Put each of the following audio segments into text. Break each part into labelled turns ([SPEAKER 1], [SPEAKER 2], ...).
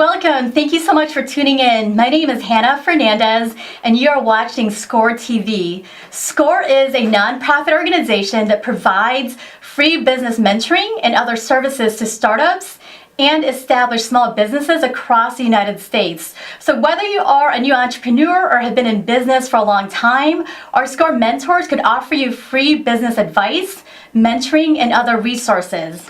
[SPEAKER 1] Welcome. Thank you so much for tuning in. My name is Hannah Fernandez, and you are watching SCORE TV. SCORE is a nonprofit organization that provides free business mentoring and other services to startups and established small businesses across the United States. So whether you are a new entrepreneur or have been in business for a long time, our SCORE mentors could offer you free business advice, mentoring, and other resources.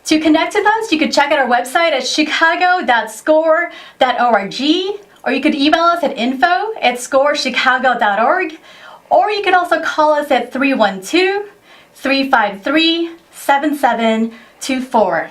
[SPEAKER 1] To connect with us, you could check out our website at chicago.score.org, or you could email us at info@scorechicago.org, or you could also call us at 312-353-7724.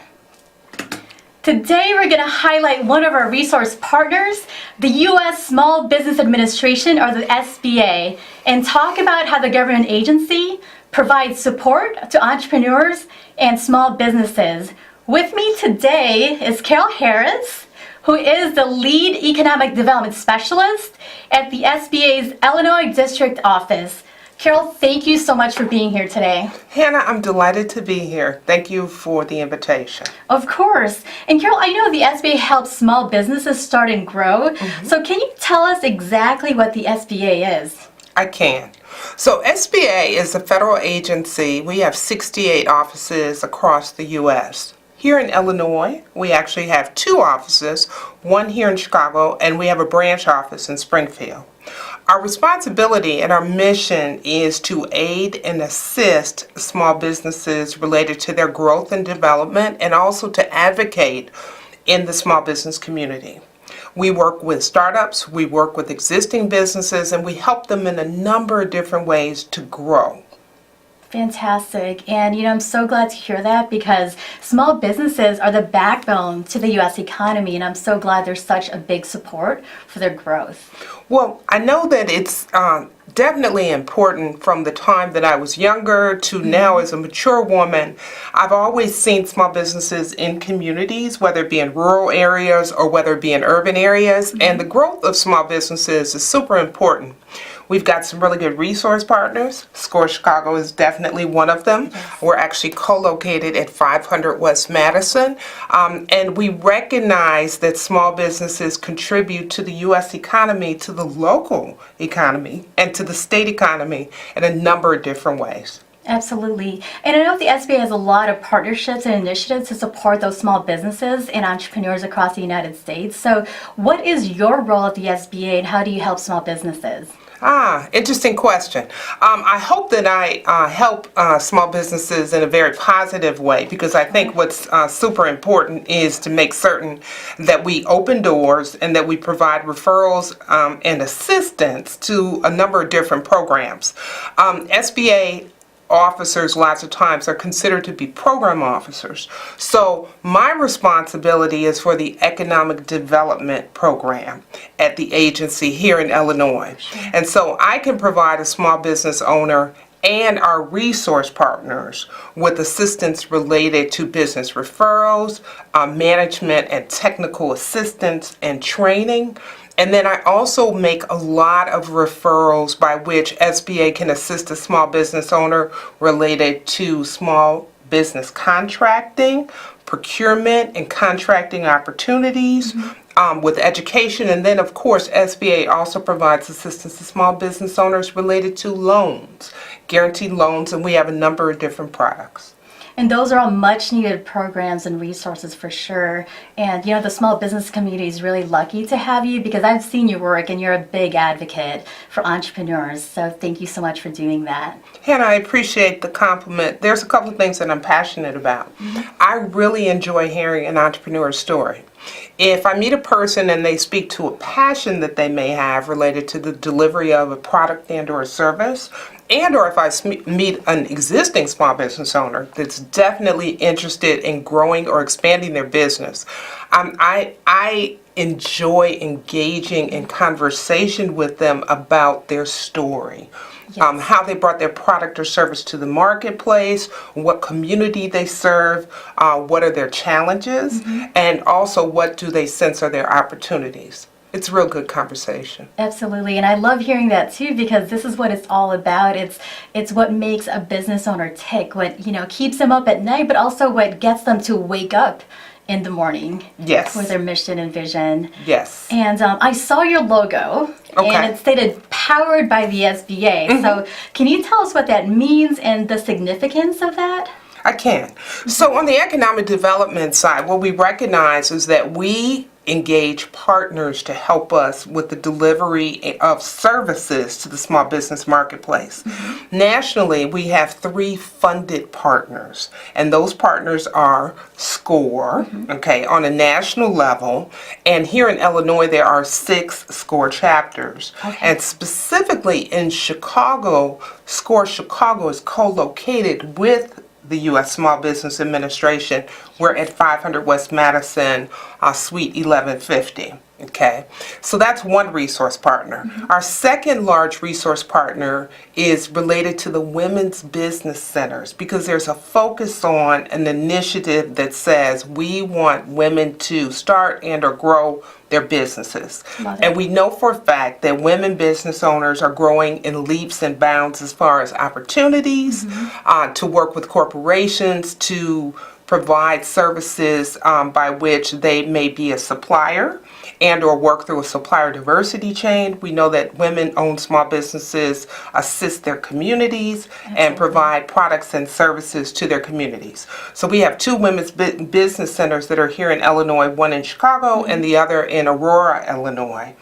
[SPEAKER 1] Today we're going to highlight one of our resource partners, the U.S. Small Business Administration, or the SBA, and talk about how the government agency provides support to entrepreneurs and small businesses. With me today is Carol Harris, who is the lead economic development specialist at the SBA's Illinois District Office. Carol, thank you so much for being here today.
[SPEAKER 2] Hannah, I'm delighted to be here. Thank you for the invitation.
[SPEAKER 1] Of course. And Carol, I know the SBA helps small businesses start and grow. So can you tell us exactly what the SBA is?
[SPEAKER 2] I can. So SBA is a federal agency. We have 68 offices across the U.S. Here in Illinois, we actually have 2 offices, one here in Chicago, and we have a branch office in Springfield. Our responsibility and our mission is to aid and assist small businesses related to their growth and development, and also to advocate in the small business community. We work with startups, we work with existing businesses, and we help them in a number of different ways to grow.
[SPEAKER 1] Fantastic. And I'm so glad to hear that, because small businesses are the backbone to the U.S. economy, and I'm so glad there's such a big support for their growth.
[SPEAKER 2] Well, I know that it's definitely important. From the time that I was younger to now as a mature woman, I've always seen small businesses in communities, whether it be in rural areas or whether it be in urban areas, and the growth of small businesses is super important. We've got some really good resource partners. SCORE Chicago is definitely one of them. Yes. We're actually co-located at 500 West Madison, and we recognize that small businesses contribute to the U.S. economy, to the local economy, and to the state economy in a number of different ways.
[SPEAKER 1] Absolutely. And I know the SBA has a lot of partnerships and initiatives to support those small businesses and entrepreneurs across the United States. So what is your role at the SBA, and how do you help small businesses?
[SPEAKER 2] Interesting question. I hope that I help small businesses in a very positive way, because I think what's super important is to make certain that we open doors and that we provide referrals and assistance to a number of different programs. SBA officers lots of times are considered to be program officers. So my responsibility is for the economic development program at the agency here in Illinois. Sure. And so I can provide a small business owner and our resource partners with assistance related to business referrals, management and technical assistance and training. And then I also make a lot of referrals by which SBA can assist a small business owner related to small business contracting, procurement, and contracting opportunities, with education. And then, of course, SBA also provides assistance to small business owners related to loans, guaranteed loans, and we have a number of different products.
[SPEAKER 1] And those are all much needed programs and resources for sure. And the small business community is really lucky to have you, because I've seen your work and you're a big advocate for entrepreneurs. So thank you so much for doing that.
[SPEAKER 2] Hannah, I appreciate the compliment. There's a couple of things that I'm passionate about. I really enjoy hearing an entrepreneur's story. If I meet a person and they speak to a passion that they may have related to the delivery of a product and or a service, and or if I meet an existing small business owner that's definitely interested in growing or expanding their business, I enjoy engaging in conversation with them about their story. Yes. How they brought their product or service to the marketplace, what community they serve, what are their challenges, and also what do they sense are their opportunities. It's a real good conversation.
[SPEAKER 1] Absolutely, and I love hearing that too, because this is what it's all about. It's what makes a business owner tick, what keeps them up at night, but also what gets them to wake up in the morning
[SPEAKER 2] Yes.
[SPEAKER 1] with their mission and vision.
[SPEAKER 2] Yes.
[SPEAKER 1] And I saw your logo,
[SPEAKER 2] Okay.
[SPEAKER 1] and it stated "Powered by the SBA." So, can you tell us what that means and the significance of that?
[SPEAKER 2] I can. So on the economic development side, what we recognize is that we engage partners to help us with the delivery of services to the small business marketplace. Nationally, we have 3 funded partners, and those partners are SCORE, okay, on a national level, and here in Illinois there are 6 SCORE chapters.
[SPEAKER 1] Okay.
[SPEAKER 2] And specifically in Chicago, SCORE Chicago is co-located with the U.S. Small Business Administration. We're at 500 West Madison, Suite 1150. Okay, so that's one resource partner. Our second large resource partner is related to the women's business centers, because there's a focus on an initiative that says we want women to start and or grow their businesses.
[SPEAKER 1] Love it.
[SPEAKER 2] And we know for a fact that women business owners are growing in leaps and bounds as far as opportunities to work with corporations, to provide services by which they may be a supplier and or work through a supplier diversity chain. We know that women-owned small businesses assist their communities and provide products and services to their communities. So we have 2 women's business centers that are here in Illinois, one in Chicago and the other in Aurora, Illinois.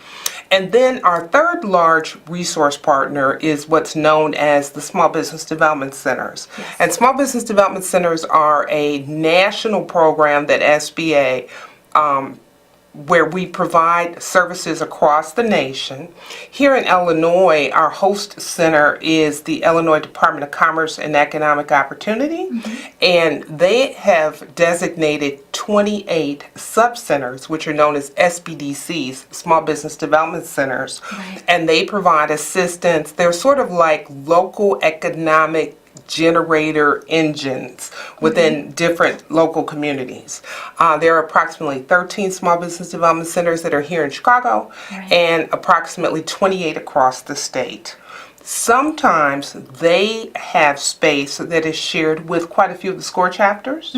[SPEAKER 2] And then our third large resource partner is what's known as the Small Business Development Centers. And Small Business Development Centers are a national program that SBA where we provide services across the nation. Here in Illinois, our host center is the Illinois Department of Commerce and Economic Opportunity, and they have designated 28 sub-centers, which are known as SBDCs, Small Business Development Centers, and they provide assistance. They're sort of like local economic generator engines within different local communities. There are approximately 13 small business development centers that are here in Chicago and approximately 28 across the state. Sometimes they have space that is shared with quite a few of the SCORE chapters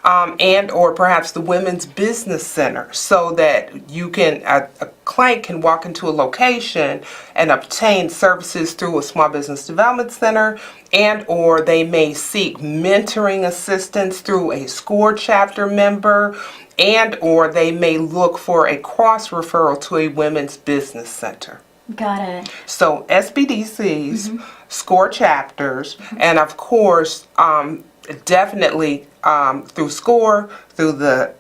[SPEAKER 2] and or perhaps the Women's Business Center, so that you can a client can walk into a location and obtain services through a small business development center, and or they may seek mentoring assistance through a SCORE chapter member, and or they may look for a cross referral to a women's business center.
[SPEAKER 1] Got it.
[SPEAKER 2] So SBDCs, SCORE chapters, and of course, definitely through SCORE, through the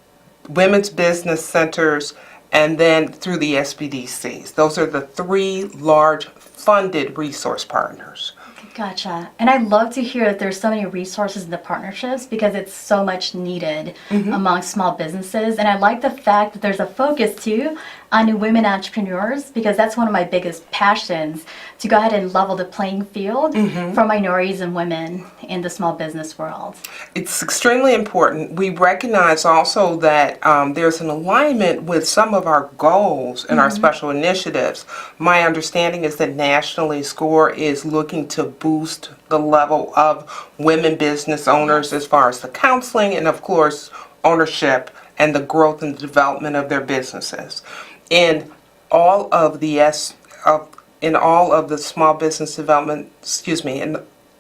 [SPEAKER 2] women's business centers, and then through the SBDCs. Those are the 3 large funded resource partners.
[SPEAKER 1] Gotcha. And I love to hear that there's so many resources in the partnerships, because it's so much needed among small businesses. And I like the fact that there's a focus too on women entrepreneurs, because that's one of my biggest passions, to go ahead and level the playing field for minorities and women in the small business world.
[SPEAKER 2] It's extremely important. We recognize also that there's an alignment with some of our goals and our special initiatives. My understanding is that nationally, SCORE is looking to boost the level of women business owners as far as the counseling and, of course, ownership and the growth and development of their businesses. In all of the small business development,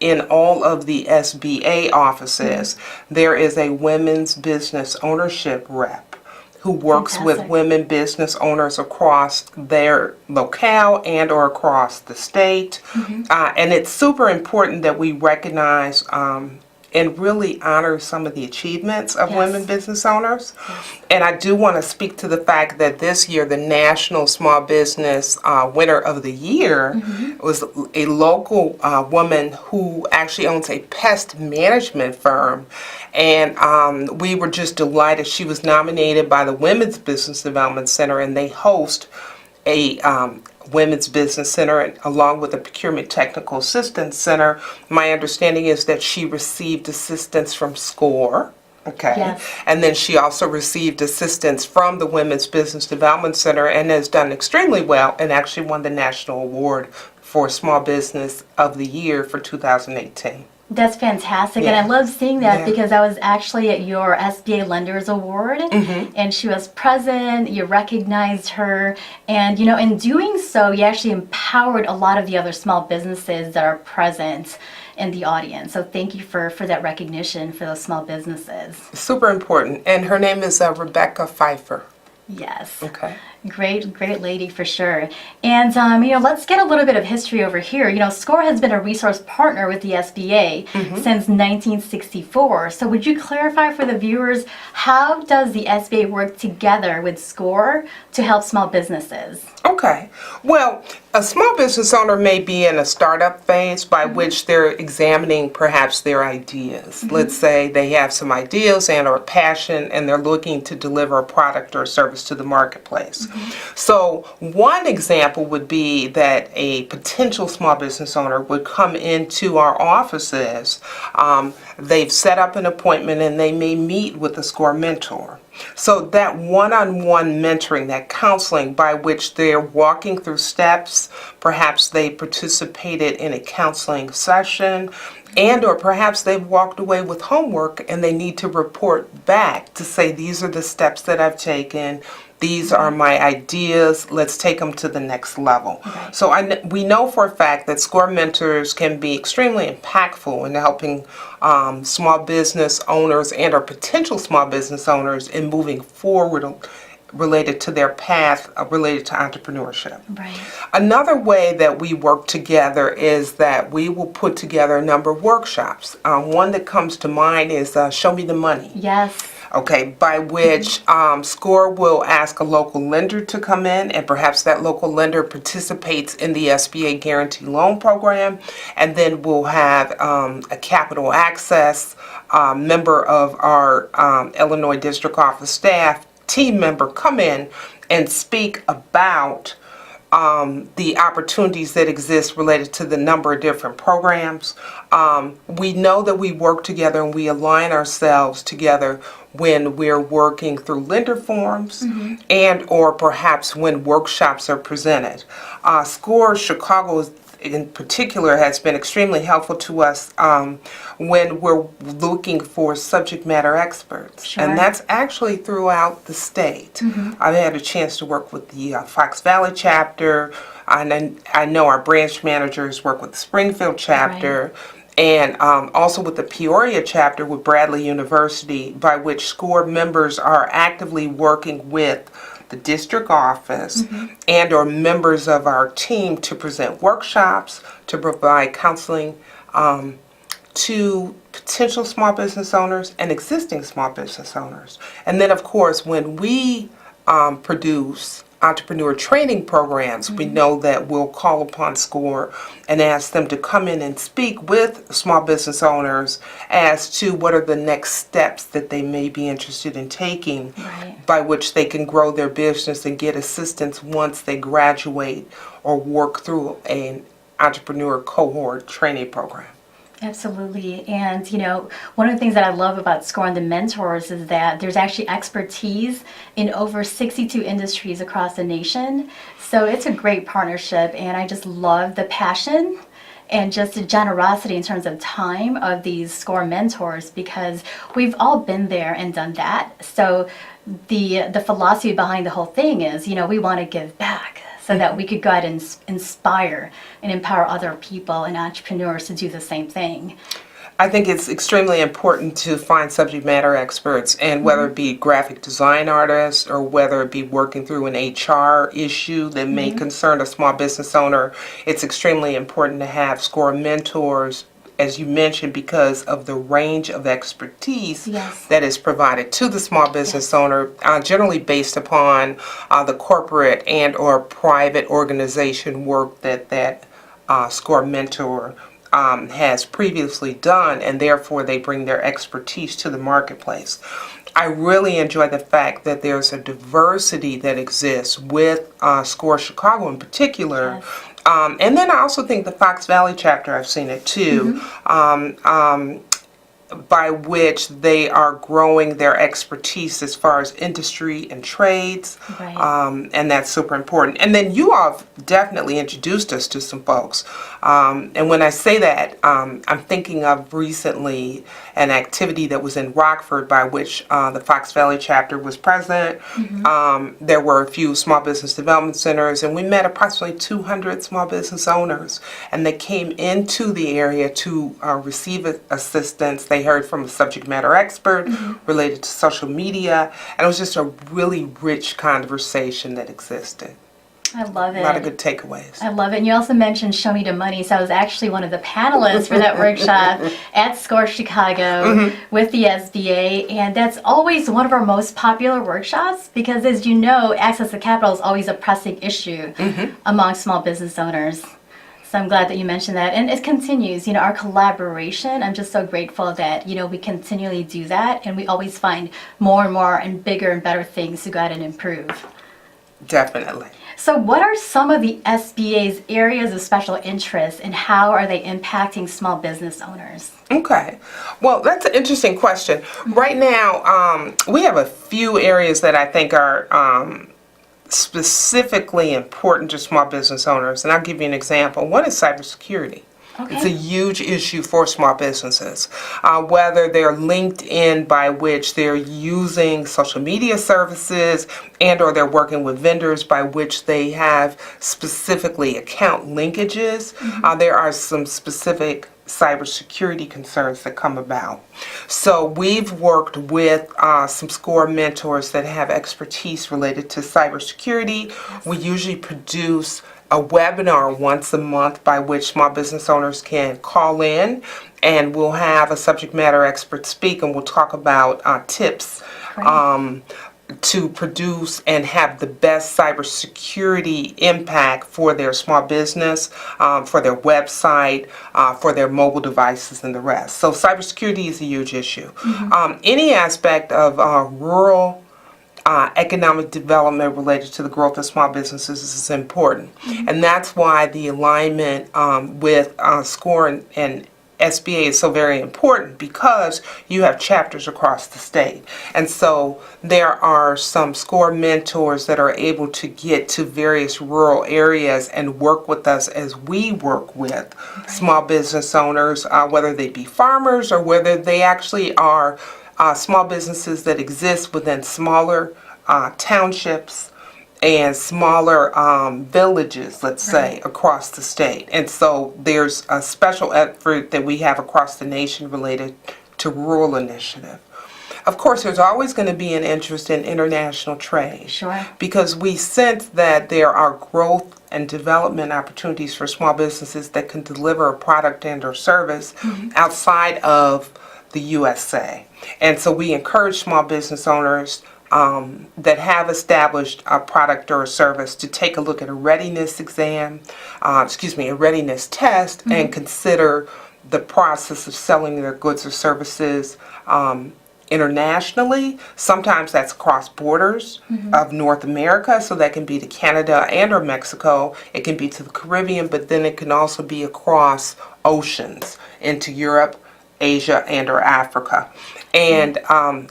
[SPEAKER 2] in all of the SBA offices, there is a women's business ownership rep who works with women business owners across their locale and or across the state. And it's super important that we recognize and really honor some of the achievements of women business owners. And I do want to speak to the fact that this year the National Small Business Winner of the Year was a local woman who actually owns a pest management firm. And we were just delighted. She was nominated by the Women's Business Development Center, and they host a Women's Business Center along with the Procurement Technical Assistance Center. My understanding is that she received assistance from SCORE. Okay.
[SPEAKER 1] Yes.
[SPEAKER 2] And then she also received assistance from the Women's Business Development Center and has done extremely well and actually won the National Award for Small Business of the Year for 2018.
[SPEAKER 1] That's fantastic,
[SPEAKER 2] Yeah.
[SPEAKER 1] and I love seeing that
[SPEAKER 2] Yeah.
[SPEAKER 1] because I was actually at your SBA Lenders Award, and she was present. You recognized her, and in doing so, you actually empowered a lot of the other small businesses that are present in the audience. So thank you for that recognition for those small businesses.
[SPEAKER 2] Super important. And her name is Rebecca Pfeiffer.
[SPEAKER 1] Yes.
[SPEAKER 2] Okay.
[SPEAKER 1] Great lady for sure. And let's get a little bit of history over here. SCORE has been a resource partner with the SBA since 1964. So would you clarify for the viewers, how does the SBA work together with SCORE to help small businesses?
[SPEAKER 2] Okay. Well, a small business owner may be in a startup phase by which they're examining perhaps their ideas. Let's say they have some ideas and or passion and they're looking to deliver a product or service to the marketplace. So one example would be that a potential small business owner would come into our offices. They've set up an appointment and they may meet with a SCORE mentor. So that one-on-one mentoring, that counseling by which they're walking through steps, perhaps they participated in a counseling session, and or perhaps they've walked away with homework and they need to report back to say, these are the steps that I've taken, these are my ideas, let's take them to the next level. So we know for a fact that SCORE mentors can be extremely impactful in helping small business owners and or potential small business owners in moving forward related to their path related to entrepreneurship.
[SPEAKER 1] Right.
[SPEAKER 2] Another way that we work together is that we will put together a number of workshops. One that comes to mind is Show Me the Money.
[SPEAKER 1] Yes.
[SPEAKER 2] Okay, by which SCORE will ask a local lender to come in, and perhaps that local lender participates in the SBA Guarantee Loan Program, and then we'll have a capital access member of our Illinois District Office staff, team member, come in and speak about the opportunities that exist related to the number of different programs. We know that we work together and we align ourselves together when we're working through lender forums and or perhaps when workshops are presented. SCORE Chicago in particular has been extremely helpful to us when we're looking for subject matter experts.
[SPEAKER 1] Sure.
[SPEAKER 2] And that's actually throughout the state. I've had a chance to work with the Fox Valley chapter. I know our branch managers work with the Springfield chapter. And also with the Peoria chapter with Bradley University, by which SCORE members are actively working with the district office and or members of our team to present workshops, to provide counseling to potential small business owners and existing small business owners. And then of course when we produce entrepreneur training programs, we know that we'll call upon SCORE and ask them to come in and speak with small business owners as to what are the next steps that they may be interested in taking by which they can grow their business and get assistance once they graduate or work through an entrepreneur cohort training program.
[SPEAKER 1] Absolutely. And, one of the things that I love about SCORE and the mentors is that there's actually expertise in over 62 industries across the nation. So it's a great partnership, and I just love the passion and just the generosity in terms of time of these SCORE mentors, because we've all been there and done that. So the philosophy behind the whole thing is, we want to give back, so that we could go out and inspire and empower other people and entrepreneurs to do the same thing.
[SPEAKER 2] I think it's extremely important to find subject matter experts, and whether it be graphic design artists or whether it be working through an HR issue that may concern a small business owner, it's extremely important to have SCORE mentors, as you mentioned, because of the range of expertise that is provided to the small business owner, generally based upon the corporate and or private organization work that SCORE mentor has previously done, and therefore they bring their expertise to the marketplace. I really enjoy the fact that there's a diversity that exists with SCORE Chicago in particular. And then I also think the Fox Valley chapter, I've seen it too. by which they are growing their expertise as far as industry and trades.
[SPEAKER 1] Right.
[SPEAKER 2] And that's super important. And then you all have definitely introduced us to some folks. And when I say that, I'm thinking of recently an activity that was in Rockford by which the Fox Valley chapter was present. There were a few small business development centers, and we met approximately 200 small business owners. And they came into the area to receive assistance. They heard from a subject matter expert related to social media, and it was just a really rich conversation that existed.
[SPEAKER 1] I love it.
[SPEAKER 2] A lot of good takeaways.
[SPEAKER 1] I love it. And you also mentioned Show Me the Money. So I was actually one of the panelists for that workshop at SCORE Chicago with the SBA. And that's always one of our most popular workshops because, as you know, access to capital is always a pressing issue among small business owners. So I'm glad that you mentioned that. And it continues, our collaboration. I'm just so grateful that, we continually do that. And we always find more and more and bigger and better things to go out and improve.
[SPEAKER 2] Definitely.
[SPEAKER 1] So what are some of the SBA's areas of special interest and how are they impacting small business owners?
[SPEAKER 2] Okay. Well, that's an interesting question. Right now, we have a few areas that I think are specifically important to small business owners. And I'll give you an example. One is cybersecurity.
[SPEAKER 1] Okay.
[SPEAKER 2] It's a huge issue for small businesses, whether they're linked in by which they're using social media services and or they're working with vendors by which they have specifically account linkages. There are some specific cybersecurity concerns that come about. So we've worked with some SCORE mentors that have expertise related to cybersecurity. We usually produce a webinar once a month by which small business owners can call in, and we'll have a subject matter expert speak, and we'll talk about tips to produce and have the best cybersecurity impact for their small business, for their website, for their mobile devices, and the rest. So cybersecurity is a huge issue. Any aspect of rural economic development related to the growth of small businesses is important. And that's why the alignment with SCORE and SBA is so very important, because you have chapters across the state. And so there are some SCORE mentors that are able to get to various rural areas and work with us as we work with small business owners, whether they be farmers or whether they actually are small businesses that exist within smaller townships and smaller villages, let's say, across the state. And so there's a special effort that we have across the nation related to rural initiative. Of course, there's always going to be an interest in international trade.
[SPEAKER 1] Sure.
[SPEAKER 2] Because we sense that there are growth and development opportunities for small businesses that can deliver a product and or service outside of the USA. And so we encourage small business owners that have established a product or a service to take a look at a readiness a readiness test, and consider the process of selling their goods or services internationally. Sometimes that's across borders of North America, so that can be to Canada and or Mexico. It can be to the Caribbean, but then it can also be across oceans into Europe, Asia, and or Africa. And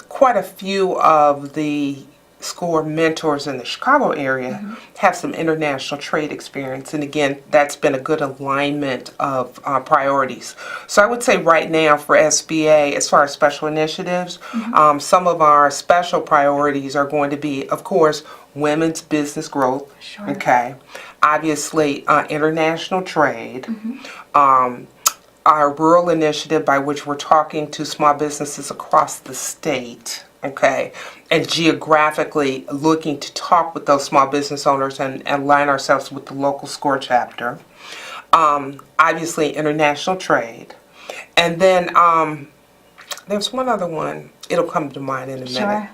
[SPEAKER 2] quite a few of the SCORE mentors in the Chicago area have some international trade experience. And again, that's been a good alignment of priorities. So I would say right now for SBA, as far as special initiatives, some of our special priorities are going to be, of course, women's business growth.
[SPEAKER 1] Sure.
[SPEAKER 2] Okay. Obviously, international trade. Our rural initiative, by which we're talking to small businesses across the state, okay, and geographically looking to talk with those small business owners and align ourselves with the local SCORE chapter. Obviously, international trade. And then there's one other one. It'll come to mind in a minute.
[SPEAKER 1] Sure.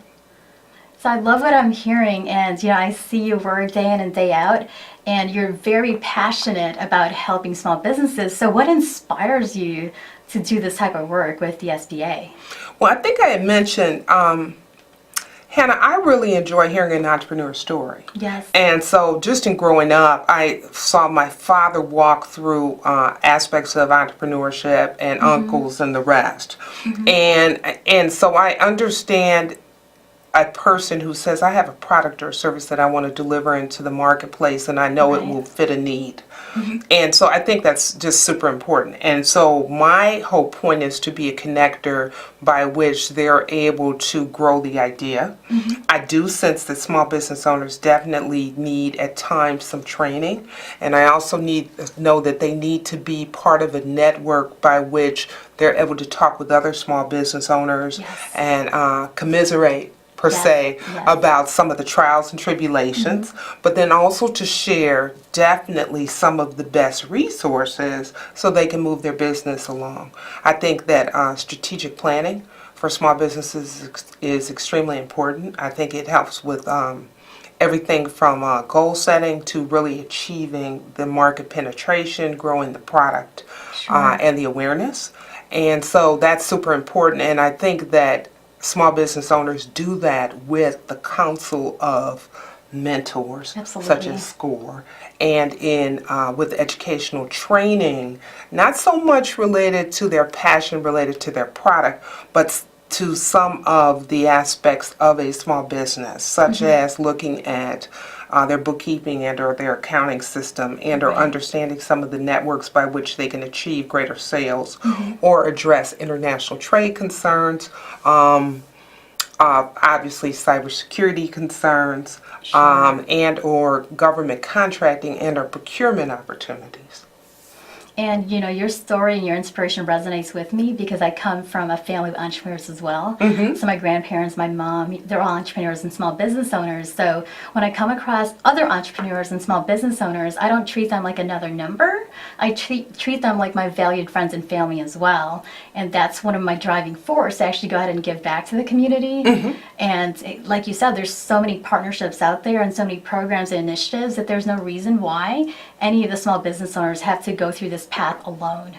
[SPEAKER 1] So I love what I'm hearing, and I see your work day in and day out, and you're very passionate about helping small businesses. So what inspires you to do this type of work with the SBA?
[SPEAKER 2] Well, I think I had mentioned Hannah, I really enjoy hearing an entrepreneur story.
[SPEAKER 1] Yes.
[SPEAKER 2] And so just in growing up, I saw my father walk through aspects of entrepreneurship and uncles and the rest. And so I understand a person who says, I have a product or service that I want to deliver into the marketplace and I know it
[SPEAKER 1] Right.
[SPEAKER 2] will fit a need. And so I think that's just super important. And so my whole point is to be a connector by which they're able to grow the idea. I do sense that small business owners definitely need at times some training. And I also know that they need to be part of a network by which they're able to talk with other small business owners
[SPEAKER 1] Yes.
[SPEAKER 2] and commiserate per
[SPEAKER 1] Yes,
[SPEAKER 2] se
[SPEAKER 1] yes.
[SPEAKER 2] about some of the trials and tribulations, but then also to share definitely some of the best resources so they can move their business along. I think that strategic planning for small businesses is extremely important. I think it helps with everything from goal setting to really achieving the market penetration, growing the product, and the awareness. And so that's super important. And I think that small business owners do that with the counsel of mentors such
[SPEAKER 1] Absolutely.
[SPEAKER 2] as SCORE and in with educational training, not so much related to their passion related to their product, but to some of the aspects of a small business, such as looking at their bookkeeping and or their accounting system and or
[SPEAKER 1] Right.
[SPEAKER 2] understanding some of the networks by which they can achieve greater sales or address international trade concerns, obviously cybersecurity concerns, and or government contracting and or procurement opportunities.
[SPEAKER 1] And your story and your inspiration resonates with me because I come from a family of entrepreneurs as well. So my grandparents, my mom, they're all entrepreneurs and small business owners. So when I come across other entrepreneurs and small business owners, I don't treat them like another number. I treat them like my valued friends and family as well. And that's one of my driving force to actually go ahead and give back to the community. And like you said, there's so many partnerships out there and so many programs and initiatives that there's no reason why any of the small business owners have to go through this path alone.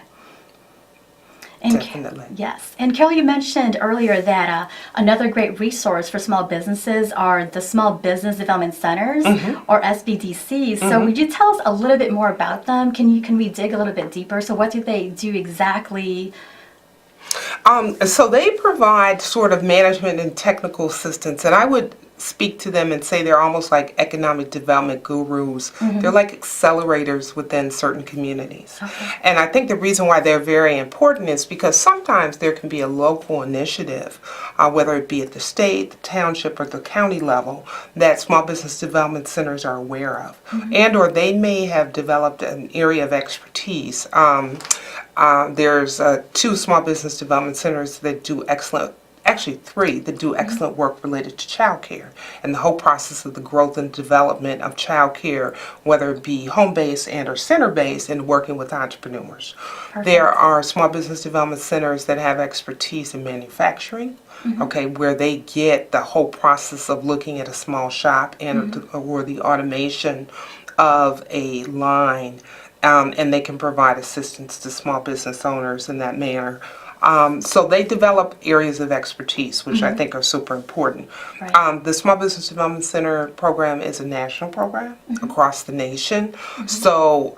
[SPEAKER 1] And
[SPEAKER 2] Definitely.
[SPEAKER 1] Yes. And Carol, you mentioned earlier that another great resource for small businesses are the Small Business Development Centers, or SBDCs. So would you tell us a little bit more about them? Can we dig a little bit deeper? So what do they do exactly?
[SPEAKER 2] So they provide sort of management and technical assistance, and I would speak to them and say they're almost like economic development gurus. They're like accelerators within certain communities. And I think the reason why they're very important is because sometimes there can be a local initiative, whether it be at the state, the township, or the county level, that small business development centers are aware of. And or they may have developed an area of expertise. There's 2 small business development centers that do excellent, actually 3 that do excellent work related to child care and the whole process of the growth and development of child care, whether it be home-based and or center-based, and working with entrepreneurs. There are small business development centers that have expertise in manufacturing, okay, where they get the whole process of looking at a small shop and or the automation of a line, and they can provide assistance to small business owners in that manner. So they develop areas of expertise, which I think are super important.
[SPEAKER 1] Right.
[SPEAKER 2] The Small Business Development Center program is a national program across the nation. So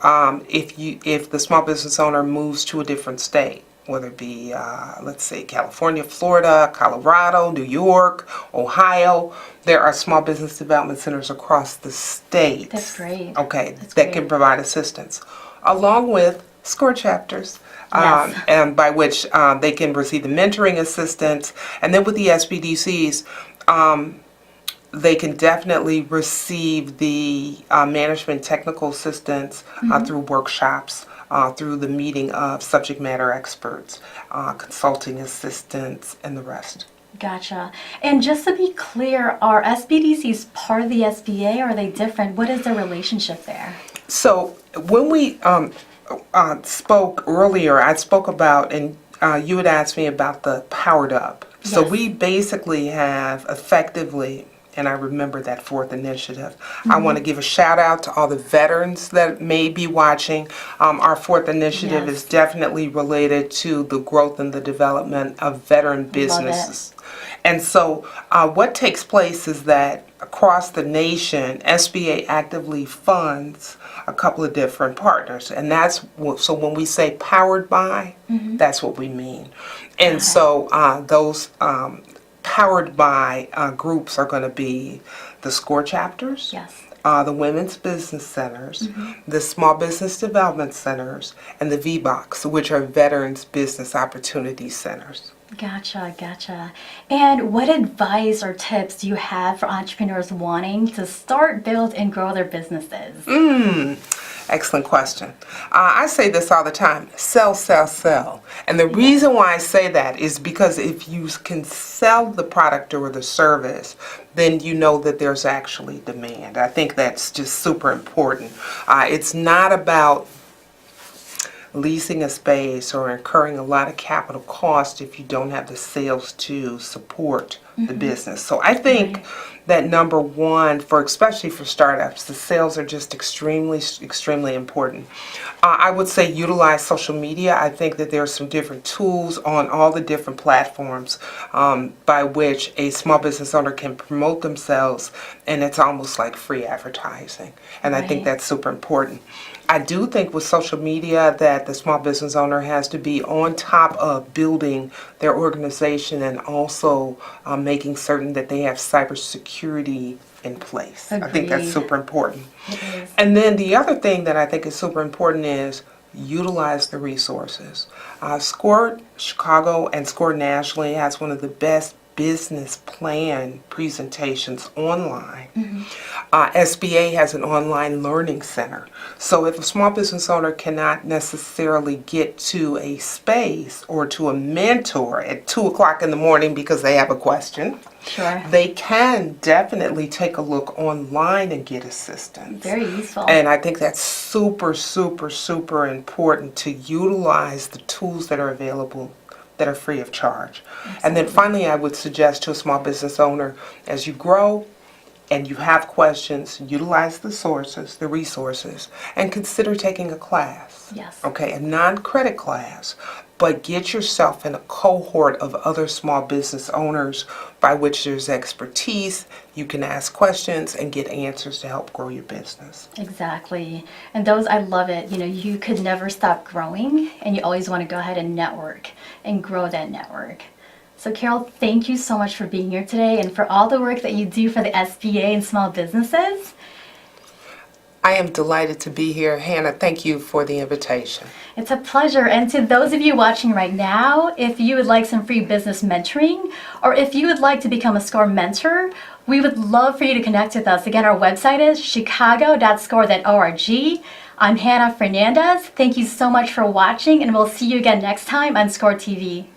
[SPEAKER 2] if the small business owner moves to a different state, whether it be, let's say, California, Florida, Colorado, New York, Ohio, there are small business development centers across the state.
[SPEAKER 1] That's great.
[SPEAKER 2] Okay,
[SPEAKER 1] That's
[SPEAKER 2] that
[SPEAKER 1] great.
[SPEAKER 2] can provide assistance, along with SCORE chapters.
[SPEAKER 1] Yes.
[SPEAKER 2] And by which they can receive the mentoring assistance. And then with the SBDCs, they can definitely receive the management technical assistance through workshops, through the meeting of subject matter experts, consulting assistants, and the rest.
[SPEAKER 1] Gotcha. And just to be clear, are SBDCs part of the SBA or are they different? What is the relationship there?
[SPEAKER 2] So when we spoke earlier, I spoke about, and you had asked me about the Powered Up. So
[SPEAKER 1] Yes.
[SPEAKER 2] we basically have effectively and I remember that fourth initiative. I want to give a shout out to all the veterans that may be watching. Our fourth initiative
[SPEAKER 1] Yes.
[SPEAKER 2] is definitely related to the growth and the development of veteran
[SPEAKER 1] Love it.
[SPEAKER 2] businesses. And so what takes place is that across the nation, SBA actively funds a couple of different partners. And so when we say powered by, that's what we mean. And so those powered by groups are going to be the SCORE chapters.
[SPEAKER 1] Yes.
[SPEAKER 2] The Women's Business Centers, the Small Business Development Centers, and the VBOCs, which are Veterans Business Opportunity Centers.
[SPEAKER 1] Gotcha. And what advice or tips do you have for entrepreneurs wanting to start, build, and grow their businesses?
[SPEAKER 2] Excellent question. I say this all the time, sell. And the reason why I say that is because if you can sell the product or the service, then you know that there's actually demand. I think that's just super important. It's not about leasing a space or incurring a lot of capital cost if you don't have the sales to support the business. So I think that number one, especially for startups, the sales are just extremely important. I would say utilize social media. I think that there are some different tools on all the different platforms by which a small business owner can promote themselves, and it's almost like free advertising. And I think that's super important. I do think with social media that the small business owner has to be on top of building their organization and also making certain that they have cybersecurity in place. I think that's
[SPEAKER 1] Agreed.
[SPEAKER 2] super important.
[SPEAKER 1] It is.
[SPEAKER 2] And then the other thing that I think is super important is utilize the resources. SCORE Chicago and SCORE nationally has one of the best business plan presentations online. SBA has an online learning center. So if a small business owner cannot necessarily get to a space or to a mentor at 2 o'clock in the morning because they have a question,
[SPEAKER 1] Sure.
[SPEAKER 2] they can definitely take a look online and get assistance.
[SPEAKER 1] Very useful.
[SPEAKER 2] And I think that's super important to utilize the tools that are available that are free of charge. And then finally, I would suggest to a small business owner, as you grow and you have questions, utilize the sources, the resources, and consider taking a class.
[SPEAKER 1] Yes.
[SPEAKER 2] Okay, a non-credit class, but get yourself in a cohort of other small business owners by which there's expertise. You can ask questions and get answers to help grow your business.
[SPEAKER 1] Exactly. And those, I love it. You know, you could never stop growing, and you always want to go ahead and network and grow that network. So Carol, thank you so much for being here today and for all the work that you do for the SBA and small businesses.
[SPEAKER 2] I am delighted to be here. Hannah, thank you for the invitation.
[SPEAKER 1] It's a pleasure. And to those of you watching right now, if you would like some free business mentoring, or if you would like to become a SCORE mentor, we would love for you to connect with us. Again, our website is chicago.score.org. I'm Hannah Fernandez. Thank you so much for watching, and we'll see you again next time on SCORE TV.